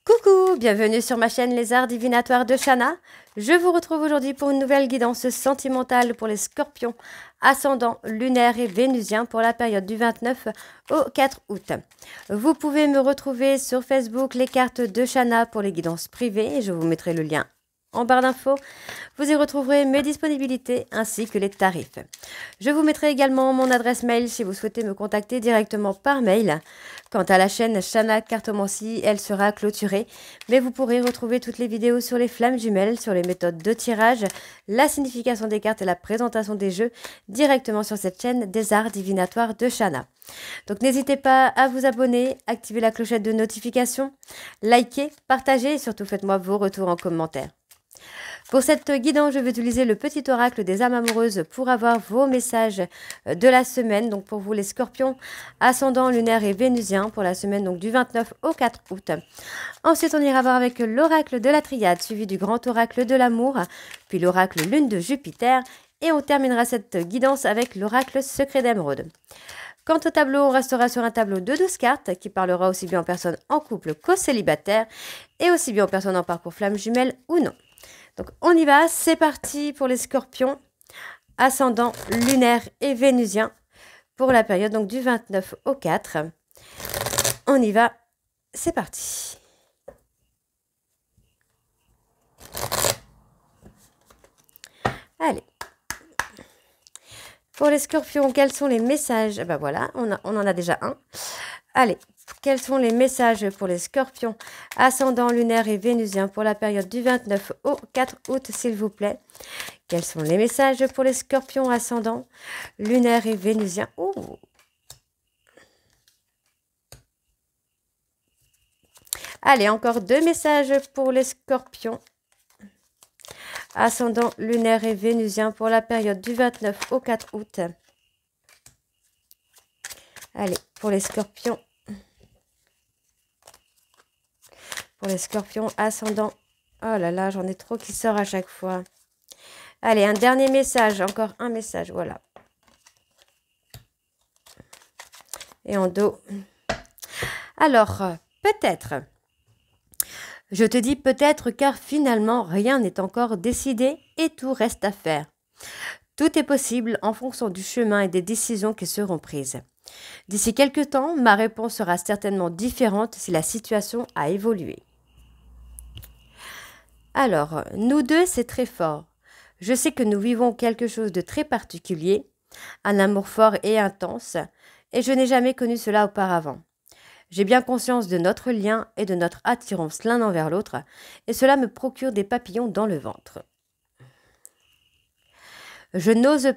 Coucou, bienvenue sur ma chaîne Les Arts Divinatoires de Shana. Je vous retrouve aujourd'hui pour une nouvelle guidance sentimentale pour les scorpions, ascendant lunaire et vénusien pour la période du 29 au 4 août. Vous pouvez me retrouver sur Facebook les cartes de Shana pour les guidances privées. Je vous mettrai le lien en barre d'infos. Vous y retrouverez mes disponibilités ainsi que les tarifs. Je vous mettrai également mon adresse mail si vous souhaitez me contacter directement par mail. Quant à la chaîne Shana Cartomancie, elle sera clôturée, mais vous pourrez retrouver toutes les vidéos sur les flammes jumelles, sur les méthodes de tirage, la signification des cartes et la présentation des jeux directement sur cette chaîne des Arts Divinatoires de Shana. Donc n'hésitez pas à vous abonner, activer la clochette de notification, liker, partager et surtout faites-moi vos retours en commentaire. Pour cette guidance, je vais utiliser le petit oracle des âmes amoureuses pour avoir vos messages de la semaine. Donc pour vous les scorpions, ascendant lunaire et vénusien pour la semaine donc du 29 au 4 août. Ensuite, on ira voir avec l'oracle de la triade suivi du grand oracle de l'amour, puis l'oracle lune de Jupiter et on terminera cette guidance avec l'oracle secret d'émeraude. Quant au tableau, on restera sur un tableau de 12 cartes qui parlera aussi bien aux personnes en couple qu'aux célibataires et aussi bien aux personnes en parcours flamme jumelle ou non. Donc on y va, c'est parti pour les scorpions, ascendant lunaire et vénusien pour la période donc du 29 au 4. On y va, c'est parti. Allez. Pour les scorpions, quels sont les messages? Ben voilà, on en a déjà un. Allez, quels sont les messages pour les scorpions, ascendant lunaire et vénusien pour la période du 29 au 4 août, s'il vous plaît? Quels sont les messages pour les scorpions, ascendant lunaire et vénusien? Allez, encore deux messages pour les scorpions, ascendant lunaire et vénusien pour la période du 29 au 4 août. Allez, pour les scorpions. Pour les scorpions ascendant. Oh là là, j'en ai trop qui sort à chaque fois. Allez, un dernier message. Encore un message, voilà. Et en dos. Alors, peut-être. Je te dis peut-être car finalement, rien n'est encore décidé et tout reste à faire. Tout est possible en fonction du chemin et des décisions qui seront prises. D'ici quelques temps, ma réponse sera certainement différente si la situation a évolué. Alors, nous deux, c'est très fort. Je sais que nous vivons quelque chose de très particulier, un amour fort et intense, et je n'ai jamais connu cela auparavant. J'ai bien conscience de notre lien et de notre attirance l'un envers l'autre, et cela me procure des papillons dans le ventre. Je n'ose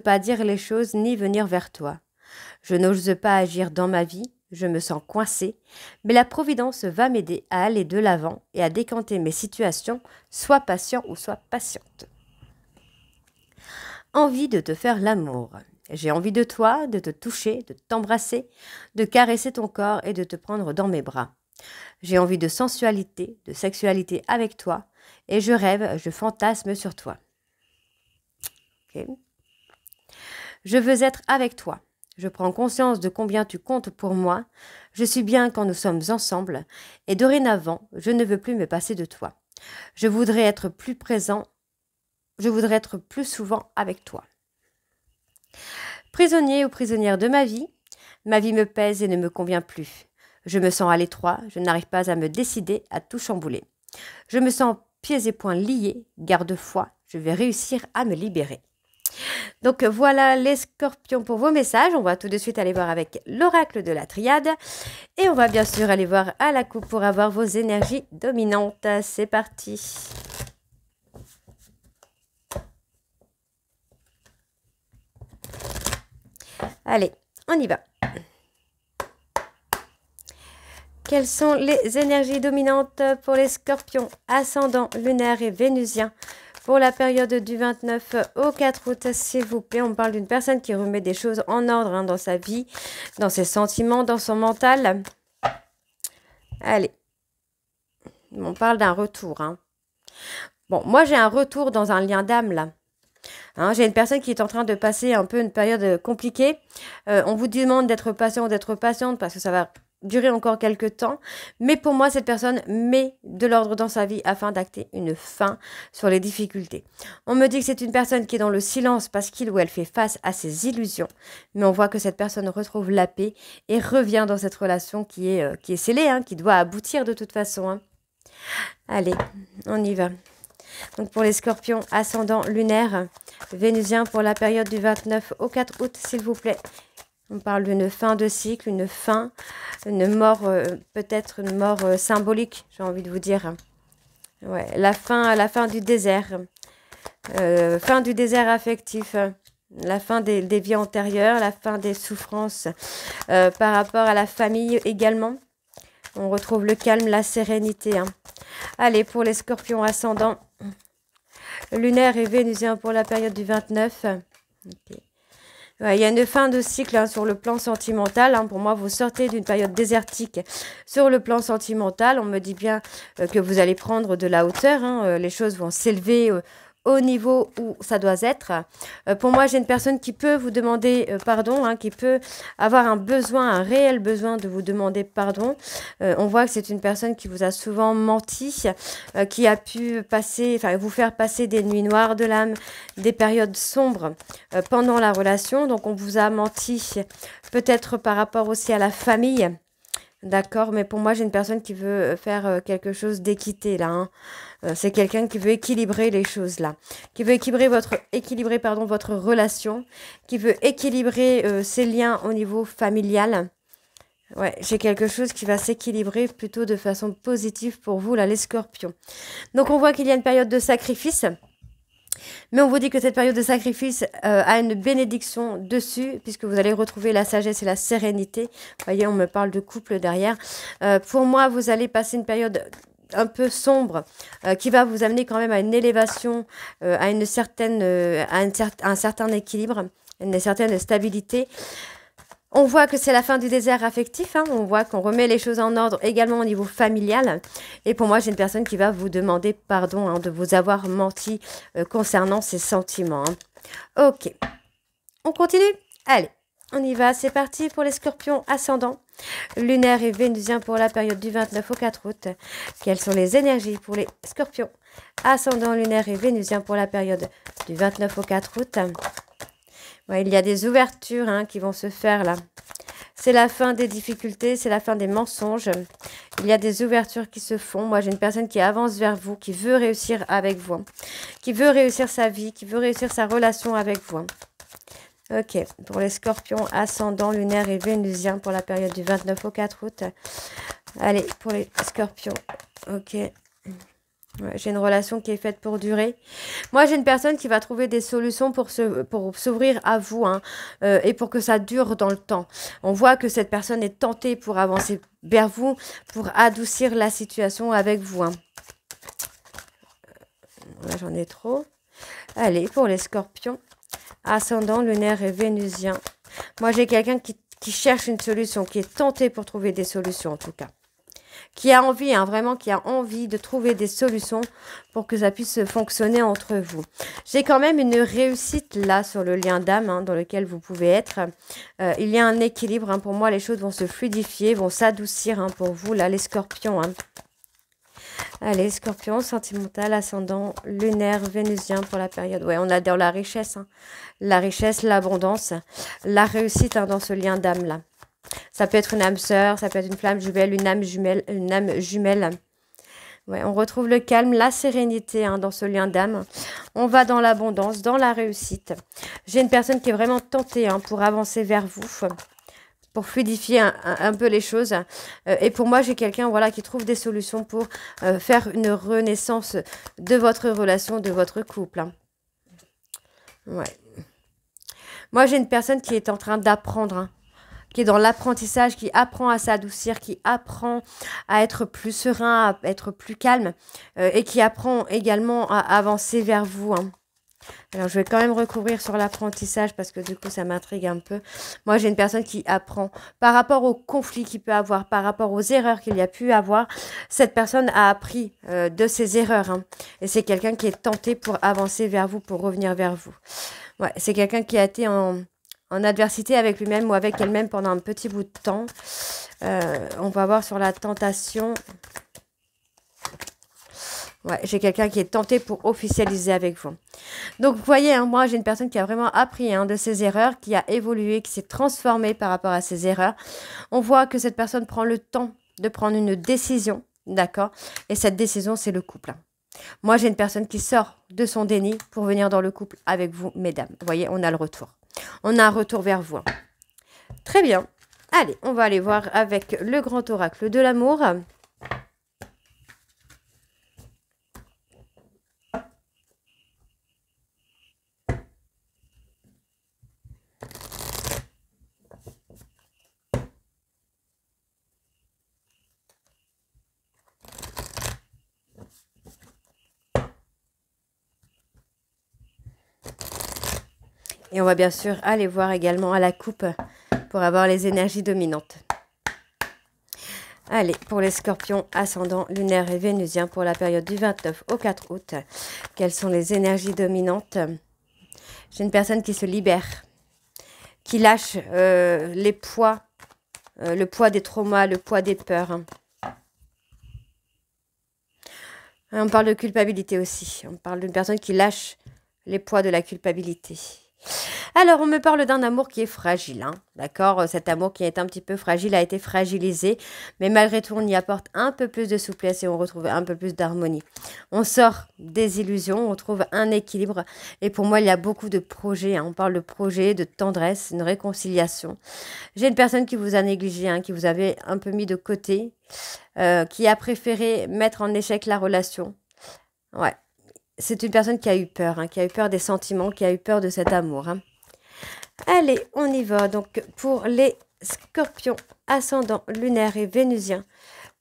pas dire les choses ni venir vers toi. Je n'ose pas agir dans ma vie, je me sens coincée, mais la Providence va m'aider à aller de l'avant et à décanter mes situations, soit patient ou soit patiente. Envie de te faire l'amour. J'ai envie de toi, de te toucher, de t'embrasser, de caresser ton corps et de te prendre dans mes bras. J'ai envie de sensualité, de sexualité avec toi, et je rêve, je fantasme sur toi. Okay. Je veux être avec toi. Je prends conscience de combien tu comptes pour moi. Je suis bien quand nous sommes ensemble. Et dorénavant, je ne veux plus me passer de toi. Je voudrais être plus présent. Je voudrais être plus souvent avec toi. Prisonnier ou prisonnière de ma vie me pèse et ne me convient plus. Je me sens à l'étroit. Je n'arrive pas à me décider à tout chambouler. Je me sens pieds et poings liés. Garde foi, je vais réussir à me libérer. Donc voilà les scorpions pour vos messages. On va tout de suite aller voir avec l'oracle de la triade. Et on va bien sûr aller voir à la coupe pour avoir vos énergies dominantes. C'est parti. Allez, on y va. Quelles sont les énergies dominantes pour les scorpions, ascendant lunaire et vénusien pour la période du 29 au 4 août, s'il vous plaît? On parle d'une personne qui remet des choses en ordre dans sa vie, dans ses sentiments, dans son mental. Allez. On parle d'un retour. Bon, moi, j'ai un retour dans un lien d'âme, là. J'ai une personne qui est en train de passer un peu une période compliquée. On vous demande d'être patient ou d'être patiente parce que ça va durer encore quelques temps. Mais pour moi, cette personne met de l'ordre dans sa vie afin d'acter une fin sur les difficultés. On me dit que c'est une personne qui est dans le silence parce qu'il ou elle fait face à ses illusions. Mais on voit que cette personne retrouve la paix et revient dans cette relation qui est scellée, hein, qui doit aboutir de toute façon. Hein. Allez, on y va. Donc pour les scorpions, ascendant lunaire, vénusien pour la période du 29 au 4 août, s'il vous plaît. On parle d'une fin de cycle, une fin, une mort, peut-être une mort symbolique, j'ai envie de vous dire. Ouais, la fin du désert. Fin du désert affectif. La fin des vies antérieures, la fin des souffrances par rapport à la famille également. On retrouve le calme, la sérénité. Hein. Allez, pour les scorpions ascendants, lunaire et vénusien pour la période du 29. Okay. Ouais, il y a une fin de cycle hein, sur le plan sentimental. Hein. Pour moi, vous sortez d'une période désertique sur le plan sentimental. On me dit bien que vous allez prendre de la hauteur. Hein. Les choses vont s'élever au niveau où ça doit être. Pour moi, j'ai une personne qui peut vous demander pardon, hein, qui peut avoir un besoin, un réel besoin de vous demander pardon. On voit que c'est une personne qui vous a souvent menti, qui a pu passer, enfin, vous faire passer des nuits noires de l'âme, des périodes sombres pendant la relation. Donc, on vous a menti peut-être par rapport aussi à la famille. D'accord, mais pour moi, j'ai une personne qui veut faire quelque chose d'équité, là. Hein. C'est quelqu'un qui veut équilibrer les choses, là. Qui veut équilibrer votre relation. Qui veut équilibrer ses liens au niveau familial. Ouais, j'ai quelque chose qui va s'équilibrer plutôt de façon positive pour vous, là, les scorpions. Donc, on voit qu'il y a une période de sacrifice. Mais on vous dit que cette période de sacrifice a une bénédiction dessus, puisque vous allez retrouver la sagesse et la sérénité. Vous voyez, on me parle de couple derrière. Pour moi, vous allez passer une période un peu sombre, qui va vous amener quand même à une élévation, à un certain équilibre, une certaine stabilité. On voit que c'est la fin du désert affectif, hein. On voit qu'on remet les choses en ordre également au niveau familial. Et pour moi, j'ai une personne qui va vous demander pardon hein, de vous avoir menti concernant ses sentiments. Hein. Ok, on continue. Allez, on y va. C'est parti pour les scorpions ascendants, lunaire et vénusien pour la période du 29 au 4 août. Quelles sont les énergies pour les scorpions ascendants, lunaire et vénusien pour la période du 29 au 4 août? Ouais, il y a des ouvertures hein, qui vont se faire là. C'est la fin des difficultés, c'est la fin des mensonges. Il y a des ouvertures qui se font. Moi, j'ai une personne qui avance vers vous, qui veut réussir avec vous, qui veut réussir sa vie, qui veut réussir sa relation avec vous. Ok, pour les scorpions ascendants, lunaire et vénusien pour la période du 29 au 4 août. Allez, pour les scorpions. Ok. Ouais, j'ai une relation qui est faite pour durer. Moi, j'ai une personne qui va trouver des solutions pour s'ouvrir à vous hein, et pour que ça dure dans le temps. On voit que cette personne est tentée pour avancer vers vous, pour adoucir la situation avec vous. Hein. Là, j'en ai trop. Allez, pour les scorpions, ascendant, lunaire et vénusien. Moi, j'ai quelqu'un qui cherche une solution, qui est tenté pour trouver des solutions en tout cas. Qui a envie, hein, vraiment, qui a envie de trouver des solutions pour que ça puisse fonctionner entre vous. J'ai quand même une réussite là sur le lien d'âme hein, dans lequel vous pouvez être. Il y a un équilibre. Hein, pour moi, les choses vont se fluidifier, vont s'adoucir hein, pour vous, là, les scorpions. Hein. Allez, scorpion, sentimental, ascendant, lunaire, vénusien pour la période. Ouais, on a dans la richesse. Hein. La richesse, l'abondance, la réussite hein, dans ce lien d'âme là. Ça peut être une âme sœur, ça peut être une flamme jumelle, une âme jumelle. Ouais, on retrouve le calme, la sérénité hein, dans ce lien d'âme. On va dans l'abondance, dans la réussite. J'ai une personne qui est vraiment tentée hein, pour avancer vers vous, pour fluidifier un peu les choses. Et pour moi, j'ai quelqu'un voilà, qui trouve des solutions pour faire une renaissance de votre relation, de votre couple. Hein. Ouais. Moi, j'ai une personne qui est en train d'apprendre. Hein. Qui est dans l'apprentissage, qui apprend à s'adoucir, qui apprend à être plus serein, à être plus calme, et qui apprend également à avancer vers vous. Hein. Alors, je vais quand même recouvrir sur l'apprentissage parce que du coup, ça m'intrigue un peu. Moi, j'ai une personne qui apprend par rapport aux conflits qu'il peut avoir, par rapport aux erreurs qu'il y a pu avoir. Cette personne a appris de ses erreurs. Hein. Et c'est quelqu'un qui est tenté pour avancer vers vous, pour revenir vers vous. Ouais, c'est quelqu'un qui a été en adversité avec lui-même ou avec elle-même pendant un petit bout de temps. On va voir sur la tentation. Ouais, j'ai quelqu'un qui est tenté pour officialiser avec vous. Donc, vous voyez, hein, moi, j'ai une personne qui a vraiment appris de ses erreurs, qui a évolué, qui s'est transformée par rapport à ses erreurs. On voit que cette personne prend le temps de prendre une décision, d'accord? Et cette décision, c'est le couple. Moi, j'ai une personne qui sort de son déni pour venir dans le couple avec vous, mesdames. Vous voyez, on a le retour. On a un retour vers vous. Très bien. Allez, on va aller voir avec le grand oracle de l'amour. Et on va bien sûr aller voir également à la coupe pour avoir les énergies dominantes. Allez, pour les scorpions, ascendant lunaire et vénusien pour la période du 29 au 4 août. Quelles sont les énergies dominantes? J'ai une personne qui se libère, qui lâche les poids, le poids des traumas, le poids des peurs. On parle de culpabilité aussi. On parle d'une personne qui lâche les poids de la culpabilité. Alors, on me parle d'un amour qui est fragile, hein, d'accord? Cet amour qui est un petit peu fragile a été fragilisé, mais malgré tout, on y apporte un peu plus de souplesse et on retrouve un peu plus d'harmonie. On sort des illusions, on trouve un équilibre. Et pour moi, il y a beaucoup de projets, hein. On parle de projets, de tendresse, une réconciliation. J'ai une personne qui vous a négligé, hein, qui vous avait un peu mis de côté, qui a préféré mettre en échec la relation. Ouais. C'est une personne qui a eu peur, hein, qui a eu peur des sentiments, qui a eu peur de cet amour. Hein. Allez, on y va. Donc, pour les scorpions, ascendant lunaire et vénusien,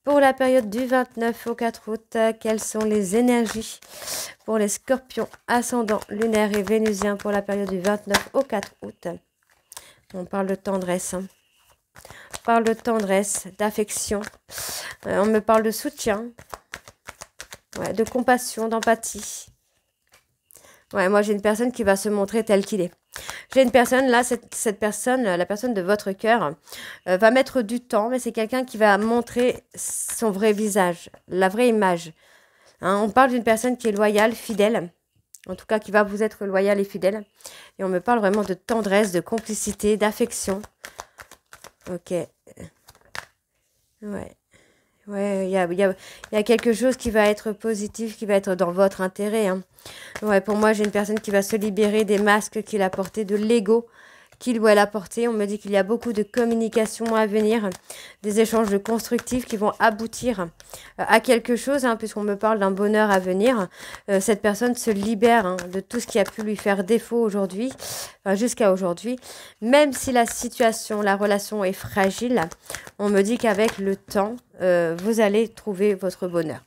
pour la période du 29 au 4 août, quelles sont les énergies pour les scorpions, ascendant lunaire et vénusien, pour la période du 29 au 4 août? On parle de tendresse. Hein. On parle de tendresse, d'affection. On me parle de soutien. Ouais, de compassion, d'empathie. Ouais, moi, j'ai une personne qui va se montrer telle qu'il est. J'ai une personne, là, cette personne, la personne de votre cœur, va mettre du temps, mais c'est quelqu'un qui va montrer son vrai visage, la vraie image. Hein, on parle d'une personne qui est loyale, fidèle, en tout cas qui va vous être loyale et fidèle. Et on me parle vraiment de tendresse, de complicité, d'affection. Ok. Ouais. Ouais, il y a quelque chose qui va être positif, qui va être dans votre intérêt. Hein. Ouais, pour moi, j'ai une personne qui va se libérer des masques qu'il a portés, de l'ego qu'il ou elle a porté. On me dit qu'il y a beaucoup de communication à venir, des échanges constructifs qui vont aboutir à quelque chose, hein, puisqu'on me parle d'un bonheur à venir. Cette personne se libère hein, de tout ce qui a pu lui faire défaut aujourd'hui, jusqu'à aujourd'hui. Même si la situation, la relation est fragile, on me dit qu'avec le temps, vous allez trouver votre bonheur.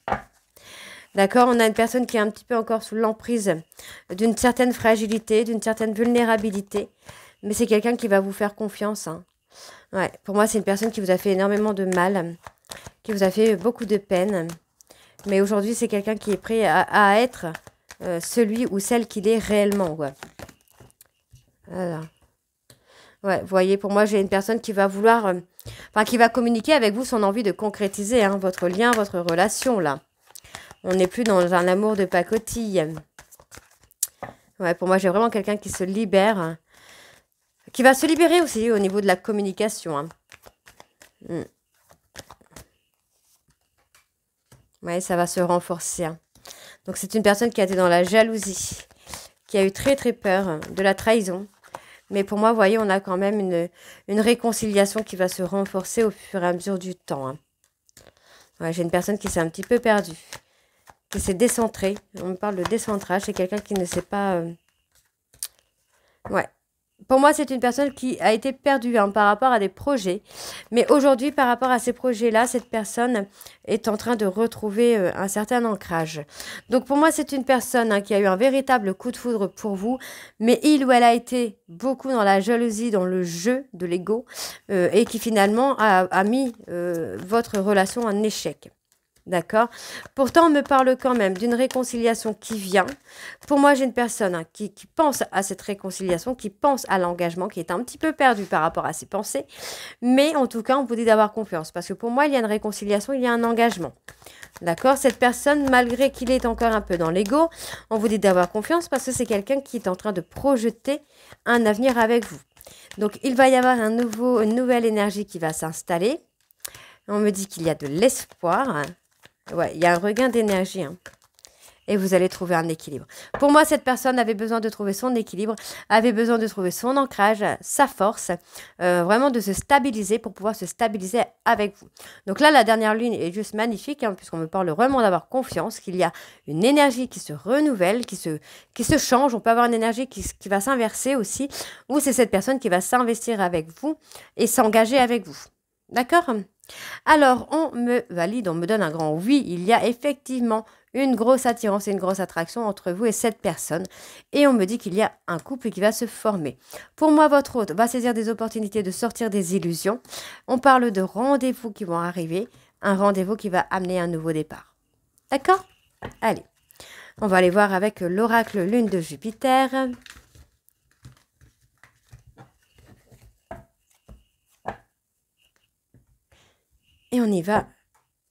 D'accord, on a une personne qui est un petit peu encore sous l'emprise d'une certaine fragilité, d'une certaine vulnérabilité. Mais c'est quelqu'un qui va vous faire confiance. Hein. Ouais, pour moi, c'est une personne qui vous a fait énormément de mal, qui vous a fait beaucoup de peine. Mais aujourd'hui, c'est quelqu'un qui est prêt à être celui ou celle qu'il est réellement. Ouais. Voilà. Ouais, vous voyez, pour moi, j'ai une personne qui va vouloir... enfin, qui va communiquer avec vous son envie de concrétiser hein, votre lien, votre relation, là. On n'est plus dans un amour de pacotille. Ouais, pour moi, j'ai vraiment quelqu'un qui se libère... qui va se libérer aussi au niveau de la communication. Hein. Oui, ça va se renforcer. Hein. Donc, c'est une personne qui a été dans la jalousie, qui a eu très, très peur de la trahison. Mais pour moi, vous voyez, on a quand même une réconciliation qui va se renforcer au fur et à mesure du temps. Hein. Ouais, j'ai une personne qui s'est un petit peu perdue, qui s'est décentrée. On me parle de décentrage. C'est quelqu'un qui ne sait pas... Ouais. Pour moi, c'est une personne qui a été perdue hein, par rapport à des projets. Mais aujourd'hui, par rapport à ces projets-là, cette personne est en train de retrouver un certain ancrage. Donc, pour moi, c'est une personne hein, qui a eu un véritable coup de foudre pour vous. Mais il ou elle a été beaucoup dans la jalousie, dans le jeu de l'ego. Et qui finalement a mis votre relation en échec. D'accord? Pourtant, on me parle quand même d'une réconciliation qui vient. Pour moi, j'ai une personne qui pense à cette réconciliation, qui pense à l'engagement, qui est un petit peu perdue par rapport à ses pensées. Mais en tout cas, on vous dit d'avoir confiance. Parce que pour moi, il y a une réconciliation, il y a un engagement. D'accord? Cette personne, malgré qu'il est encore un peu dans l'ego, on vous dit d'avoir confiance parce que c'est quelqu'un qui est en train de projeter un avenir avec vous. Donc, il va y avoir une nouvelle énergie qui va s'installer. On me dit qu'il y a de l'espoir. Ouais, il y a un regain d'énergie. Et vous allez trouver un équilibre. Pour moi, cette personne avait besoin de trouver son équilibre, avait besoin de trouver son ancrage, sa force, vraiment de se stabiliser pour pouvoir se stabiliser avec vous. Donc là, la dernière lune est juste magnifique, puisqu'on me parle vraiment d'avoir confiance, qu'il y a une énergie qui se renouvelle, qui se change. On peut avoir une énergie qui va s'inverser aussi, ou c'est cette personne qui va s'investir avec vous et s'engager avec vous. D'accord? Alors, on me valide, on me donne un grand oui. Il y a effectivement une grosse attirance et une grosse attraction entre vous et cette personne. Et on me dit qu'il y a un couple qui va se former. Pour moi, votre hôte va saisir des opportunités de sortir des illusions. On parle de rendez-vous qui vont arriver. Un rendez-vous qui va amener un nouveau départ. D'accord? Allez, on va aller voir avec l'oracle lune de Jupiter. Et on y va.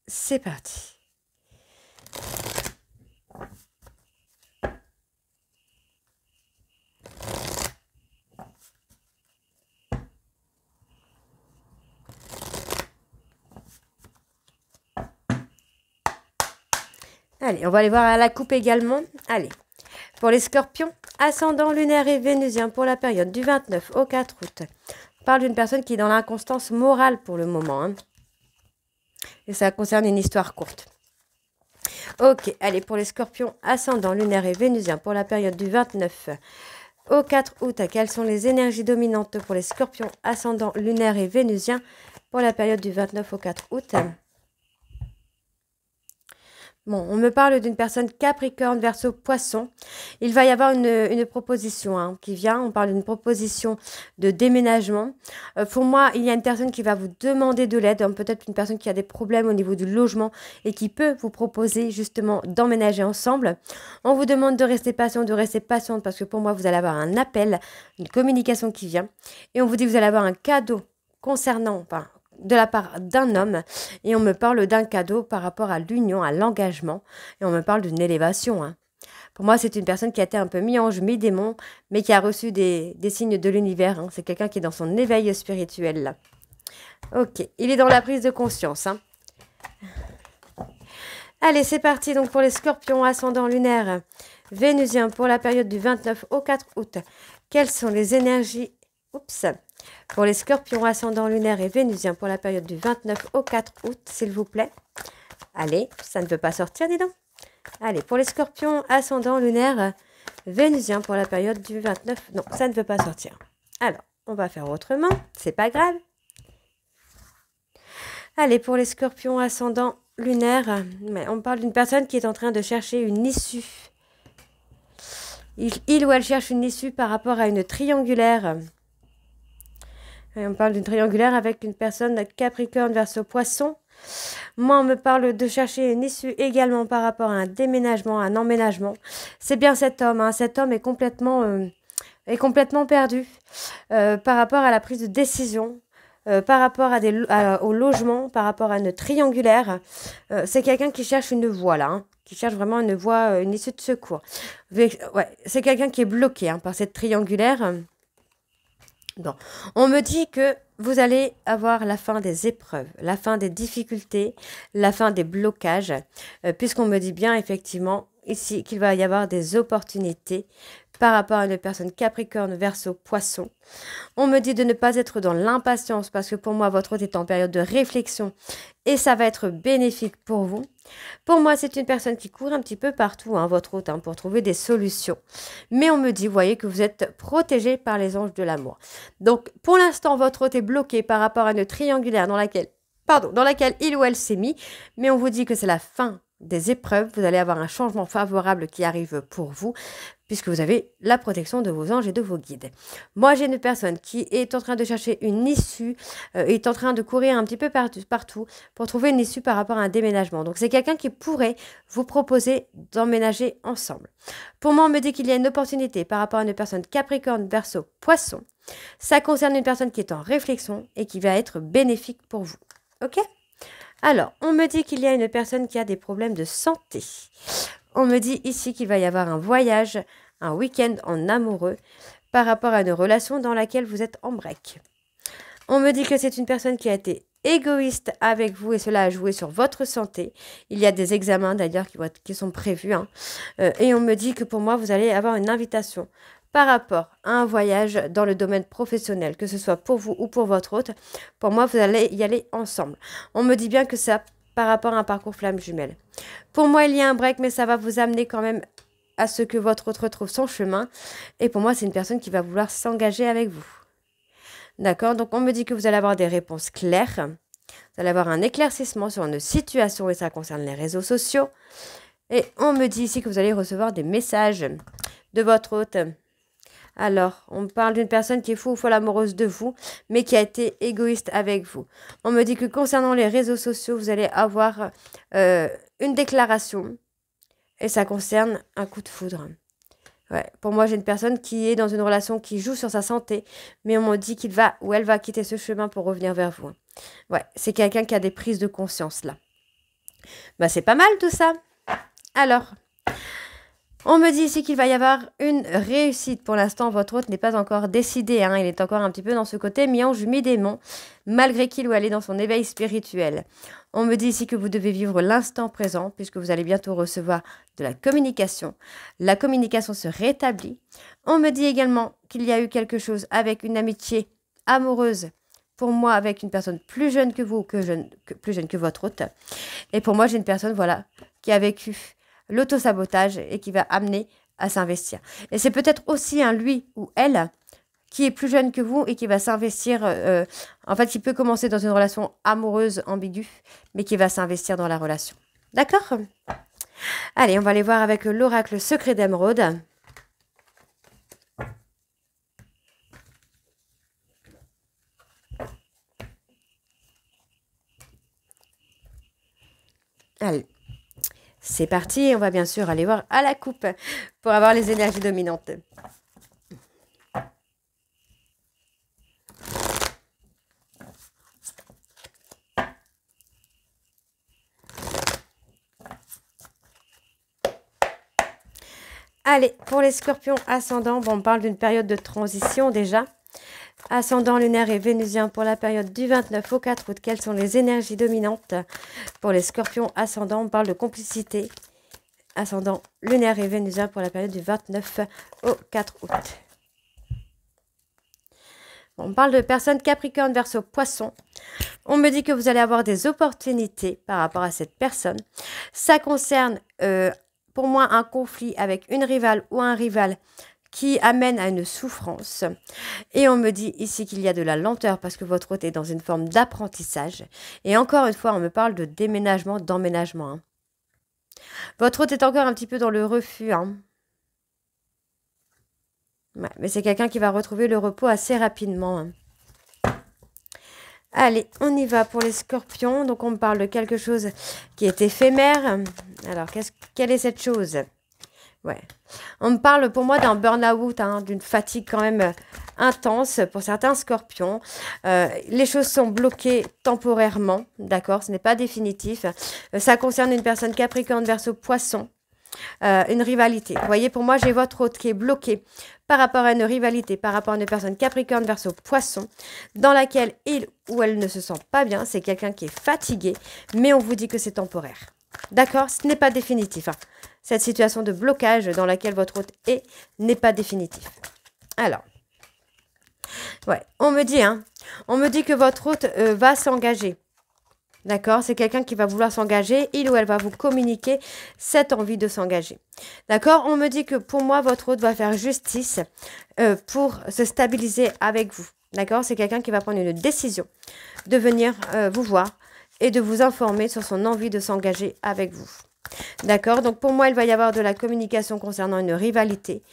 C'est parti. Allez, on va aller voir à la coupe également. Allez, pour les scorpions, ascendant lunaire et vénusien pour la période du 29 au 4 août. On parle d'une personne qui est dans l'inconstance morale pour le moment. Et ça concerne une histoire courte. Ok, allez, pour les scorpions, ascendant lunaire et vénusien pour la période du 29 au 4 août. Quelles sont les énergies dominantes pour les scorpions, ascendant lunaire et vénusien pour la période du 29 au 4 août? Bon, on me parle d'une personne Capricorne, Verseau, Poisson. Il va y avoir une proposition qui vient. On parle d'une proposition de déménagement. Pour moi, il y a une personne qui va vous demander de l'aide. Peut-être une personne qui a des problèmes au niveau du logement et qui peut vous proposer justement d'emménager ensemble. On vous demande de rester patient, de rester patiente parce que pour moi, vous allez avoir un appel, une communication qui vient. Et on vous dit que vous allez avoir un cadeau concernant... de la part d'un homme et on me parle d'un cadeau par rapport à l'union, à l'engagement et on me parle d'une élévation. Pour moi, c'est une personne qui a été un peu mi-ange, mi-démon, mais qui a reçu des signes de l'univers. C'est quelqu'un qui est dans son éveil spirituel. Là. Ok, il est dans la prise de conscience. Allez, c'est parti donc pour les scorpions ascendant lunaire vénusien pour la période du 29 au 4 août. Quelles sont les énergies... Oups. Pour les scorpions ascendant lunaire et vénusien pour la période du 29 au 4 août, s'il vous plaît. Allez, ça ne veut pas sortir, dis donc. Allez, pour les scorpions ascendant lunaire vénusien pour la période du 29... Non, ça ne veut pas sortir. Alors, on va faire autrement. C'est pas grave. Allez, pour les scorpions ascendant lunaire, on parle d'une personne qui est en train de chercher une issue. Il ou elle cherche une issue par rapport à une triangulaire. Et on parle d'une triangulaire avec une personne Capricorne, Verseau, Poisson. Moi, on me parle de chercher une issue également par rapport à un déménagement, un emménagement. C'est bien cet homme. Cet homme est complètement perdu par rapport à la prise de décision, par rapport au logement, par rapport à une triangulaire. C'est quelqu'un qui cherche une voie là, qui cherche vraiment une voie, une issue de secours. Ouais, c'est quelqu'un qui est bloqué par cette triangulaire. Bon. On me dit que vous allez avoir la fin des épreuves, la fin des difficultés, la fin des blocages, puisqu'on me dit bien effectivement ici qu'il va y avoir des opportunités par rapport à une personne Capricorne, Verseau, Poisson. On me dit de ne pas être dans l'impatience parce que pour moi, votre hôte est en période de réflexion et ça va être bénéfique pour vous. Pour moi, c'est une personne qui court un petit peu partout, votre hôte, pour trouver des solutions. Mais on me dit, vous voyez, que vous êtes protégé par les anges de l'amour. Donc, pour l'instant, votre hôte est bloqué par rapport à une triangulaire dans laquelle il ou elle s'est mis. Mais on vous dit que c'est la fin des épreuves, vous allez avoir un changement favorable qui arrive pour vous, puisque vous avez la protection de vos anges et de vos guides. Moi, j'ai une personne qui est en train de chercher une issue, est en train de courir un petit peu partout pour trouver une issue par rapport à un déménagement. Donc, c'est quelqu'un qui pourrait vous proposer d'emménager ensemble. Pour moi, on me dit qu'il y a une opportunité par rapport à une personne Capricorne, Verseau, Poisson. Ça concerne une personne qui est en réflexion et qui va être bénéfique pour vous. Ok ? Alors, on me dit qu'il y a une personne qui a des problèmes de santé. On me dit ici qu'il va y avoir un voyage, un week-end en amoureux par rapport à une relation dans laquelle vous êtes en break. On me dit que c'est une personne qui a été égoïste avec vous et cela a joué sur votre santé. Il y a des examens d'ailleurs qui sont prévus. Et on me dit que pour moi, vous allez avoir une invitation par rapport à un voyage dans le domaine professionnel, que ce soit pour vous ou pour votre hôte. Pour moi, vous allez y aller ensemble. On me dit bien que ça par rapport à un parcours flamme jumelle. Pour moi, il y a un break, mais ça va vous amener quand même à ce que votre hôte retrouve son chemin. Et pour moi, c'est une personne qui va vouloir s'engager avec vous. D'accord? Donc, on me dit que vous allez avoir des réponses claires. Vous allez avoir un éclaircissement sur une situation et ça concerne les réseaux sociaux. Et on me dit ici que vous allez recevoir des messages de votre hôte. Alors, on parle d'une personne qui est fou ou folle amoureuse de vous, mais qui a été égoïste avec vous. On me dit que concernant les réseaux sociaux, vous allez avoir une déclaration et ça concerne un coup de foudre. Ouais, pour moi, j'ai une personne qui est dans une relation qui joue sur sa santé, mais on me dit qu'il va ou elle va quitter ce chemin pour revenir vers vous. Ouais, c'est quelqu'un qui a des prises de conscience là. Bah, c'est pas mal tout ça. Alors, on me dit ici qu'il va y avoir une réussite. Pour l'instant, votre hôte n'est pas encore décidé. Il est encore un petit peu dans ce côté mi-ange, mi-démon, malgré qu'il ou elle est dans son éveil spirituel. On me dit ici que vous devez vivre l'instant présent, puisque vous allez bientôt recevoir de la communication. La communication se rétablit. On me dit également qu'il y a eu quelque chose avec une amitié amoureuse, pour moi, avec une personne plus jeune que vous, plus jeune que votre hôte. Et pour moi, j'ai une personne, voilà, qui a vécu l'autosabotage et qui va amener à s'investir. Et c'est peut-être aussi un lui ou elle qui est plus jeune que vous et qui va s'investir, en fait, qui peut commencer dans une relation amoureuse ambiguë, mais qui va s'investir dans la relation. D'accord? Allez, on va aller voir avec l'oracle secret d'émeraude. Allez. C'est parti, on va bien sûr aller voir à la coupe pour avoir les énergies dominantes. Allez, pour les scorpions ascendants, bon, on parle d'une période de transition déjà. Ascendant lunaire et vénusien pour la période du 29 au 4 août. Quelles sont les énergies dominantes pour les scorpions ascendants? On parle de complicité. Ascendant lunaire et vénusien pour la période du 29 au 4 août. On parle de personnes Capricorne, Verseau, Poisson. On me dit que vous allez avoir des opportunités par rapport à cette personne. Ça concerne, pour moi, un conflit avec une rivale ou un rival qui amène à une souffrance. Et on me dit ici qu'il y a de la lenteur parce que votre hôte est dans une forme d'apprentissage. Et encore une fois, on me parle de déménagement, d'emménagement. Votre hôte est encore un petit peu dans le refus. Ouais, mais c'est quelqu'un qui va retrouver le repos assez rapidement. Allez, on y va pour les scorpions. Donc, on me parle de quelque chose qui est éphémère. Alors, quelle est cette chose? Ouais. On me parle pour moi d'un burn-out, d'une fatigue quand même intense pour certains scorpions. Les choses sont bloquées temporairement, d'accord? Ce n'est pas définitif. Ça concerne une personne Capricorne, Verseau, Poisson. Une rivalité. Vous voyez, pour moi, j'ai votre hôte qui est bloqué par rapport à une rivalité, par rapport à une personne Capricorne, Verseau, Poisson, dans laquelle il ou elle ne se sent pas bien. C'est quelqu'un qui est fatigué, mais on vous dit que c'est temporaire. D'accord? Ce n'est pas définitif. Cette situation de blocage dans laquelle votre hôte est n'est pas définitif. Alors, ouais, on me dit que votre hôte va s'engager. D'accord? C'est quelqu'un qui va vouloir s'engager. Il ou elle va vous communiquer cette envie de s'engager. D'accord? On me dit que pour moi, votre hôte va faire justice pour se stabiliser avec vous. D'accord? C'est quelqu'un qui va prendre une décision de venir vous voir et de vous informer sur son envie de s'engager avec vous. D'accord? Donc pour moi, il va y avoir de la communication concernant une rivalité.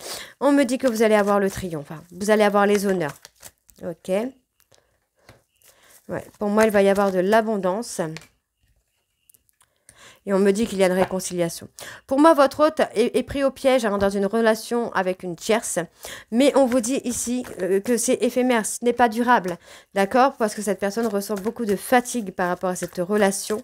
On me dit que vous allez avoir le triomphe. Enfin, vous allez avoir les honneurs. Ok? Ouais, pour moi, il va y avoir de l'abondance. Et on me dit qu'il y a une réconciliation. Pour moi, votre hôte est pris au piège dans une relation avec une tierce. Mais on vous dit ici que c'est éphémère, ce n'est pas durable. D'accord? Parce que cette personne ressent beaucoup de fatigue par rapport à cette relation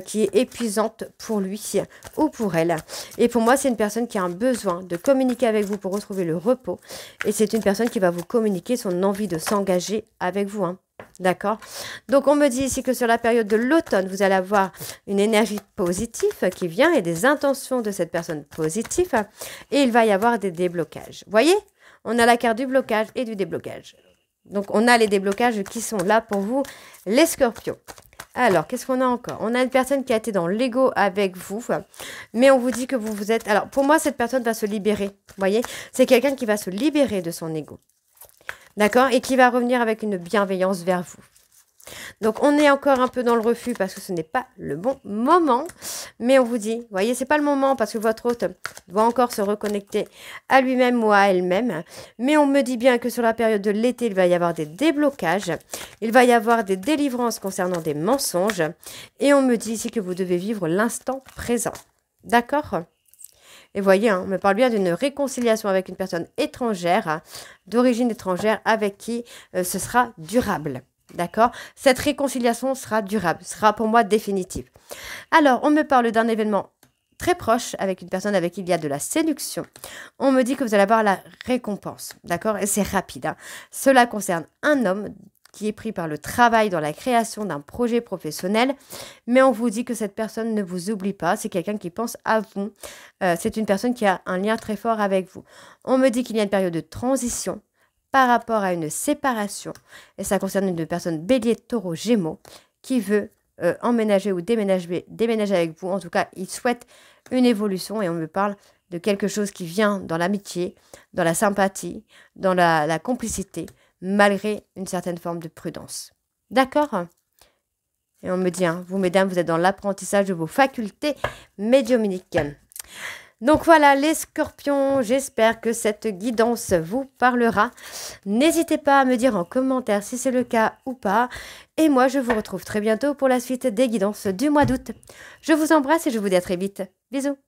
qui est épuisante pour lui ou pour elle. Et pour moi, c'est une personne qui a un besoin de communiquer avec vous pour retrouver le repos. Et c'est une personne qui va vous communiquer son envie de s'engager avec vous. Hein. D'accord? Donc, on me dit ici que sur la période de l'automne, vous allez avoir une énergie positive qui vient et des intentions de cette personne positives. Et il va y avoir des déblocages. Vous voyez? On a la carte du blocage et du déblocage. Donc, on a les déblocages qui sont là pour vous, les scorpions. Alors, qu'est-ce qu'on a encore? On a une personne qui a été dans l'ego avec vous, mais on vous dit que vous êtes... Alors, pour moi, cette personne va se libérer. Vous voyez? C'est quelqu'un qui va se libérer de son ego. D'accord? Et qui va revenir avec une bienveillance vers vous. Donc, on est encore un peu dans le refus parce que ce n'est pas le bon moment. Mais on vous dit, vous voyez, c'est pas le moment parce que votre hôte doit encore se reconnecter à lui-même ou à elle-même. Mais on me dit bien que sur la période de l'été, il va y avoir des déblocages. Il va y avoir des délivrances concernant des mensonges. Et on me dit ici que vous devez vivre l'instant présent. D'accord? Et voyez, hein, on me parle bien d'une réconciliation avec une personne étrangère, d'origine étrangère, avec qui ce sera durable. D'accord? Cette réconciliation sera durable, sera pour moi définitive. Alors, on me parle d'un événement très proche avec une personne avec qui il y a de la séduction. On me dit que vous allez avoir la récompense. D'accord? Et c'est rapide. Hein. Cela concerne un homme qui est pris par le travail dans la création d'un projet professionnel, mais on vous dit que cette personne ne vous oublie pas, c'est quelqu'un qui pense à vous, c'est une personne qui a un lien très fort avec vous. On me dit qu'il y a une période de transition par rapport à une séparation, et ça concerne une personne bélier, taureau, gémeaux, qui veut emménager ou déménager avec vous, en tout cas, il souhaite une évolution, et on me parle de quelque chose qui vient dans l'amitié, dans la sympathie, dans la complicité, malgré une certaine forme de prudence. D'accord? Et on me dit, hein, vous mesdames, vous êtes dans l'apprentissage de vos facultés médiumniques. Donc voilà les scorpions, j'espère que cette guidance vous parlera. N'hésitez pas à me dire en commentaire si c'est le cas ou pas. Et moi, je vous retrouve très bientôt pour la suite des guidances du mois d'août. Je vous embrasse et je vous dis à très vite. Bisous.